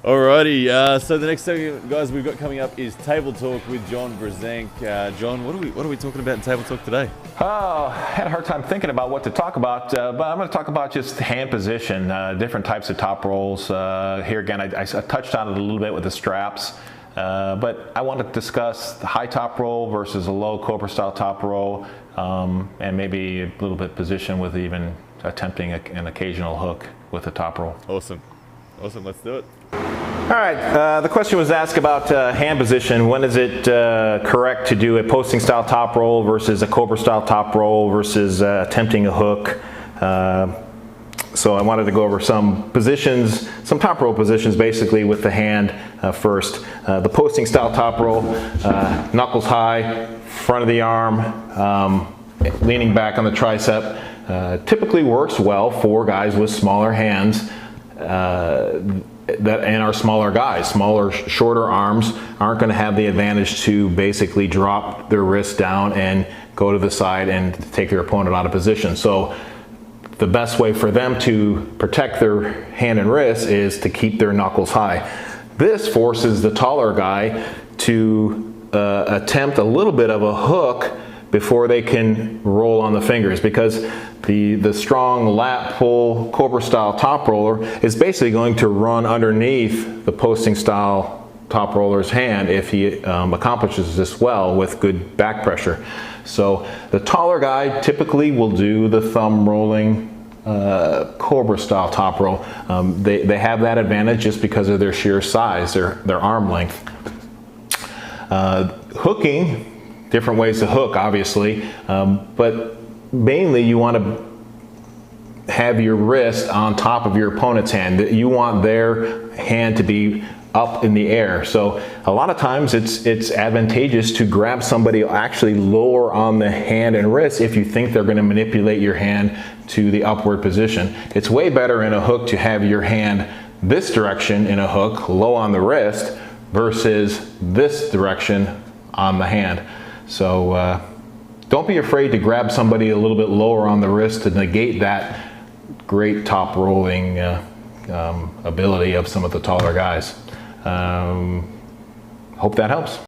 Alrighty, so the next segment, guys, we've got coming up is Table Talk with John Brzenk. John, what are we talking about in Table Talk today? I had a hard time thinking about what to talk about, but I'm going to talk about just hand position, different types of top rolls. Here again, I touched on it a little bit with the straps, but I want to discuss the high top roll versus a low Cobra style top roll, and maybe a little bit position with even attempting an occasional hook with a top roll. Awesome, let's do it. All right, the question was asked about hand position. When is it correct to do a posting style top roll versus a Cobra style top roll versus attempting a hook? So I wanted to go over some positions, some top roll positions basically with the hand first. The posting style top roll, knuckles high, front of the arm, leaning back on the tricep, typically works well for guys with smaller hands. And our smaller guys, shorter arms aren't going to have the advantage to basically drop their wrist down and go to the side and take their opponent out of position. So the best way for them to protect their hand and wrist is to keep their knuckles high. This forces the taller guy to attempt a little bit of a hook before they can roll on the fingers, because the strong lat pull Cobra style top roller is basically going to run underneath the posting style top roller's hand if he accomplishes this well with good back pressure. So the taller guy typically will do the thumb rolling Cobra style top roll. They have that advantage just because of their sheer size, their arm length. Hooking, different ways to hook obviously, but mainly you want to have your wrist on top of your opponent's hand. You want their hand to be up in the air. So a lot of times it's advantageous to grab somebody actually lower on the hand and wrist if you think they're going to manipulate your hand to the upward position. It's way better in a hook to have your hand this direction in a hook, low on the wrist, versus this direction on the hand. So don't be afraid to grab somebody a little bit lower on the wrist to negate that great top rolling ability of some of the taller guys. Hope that helps.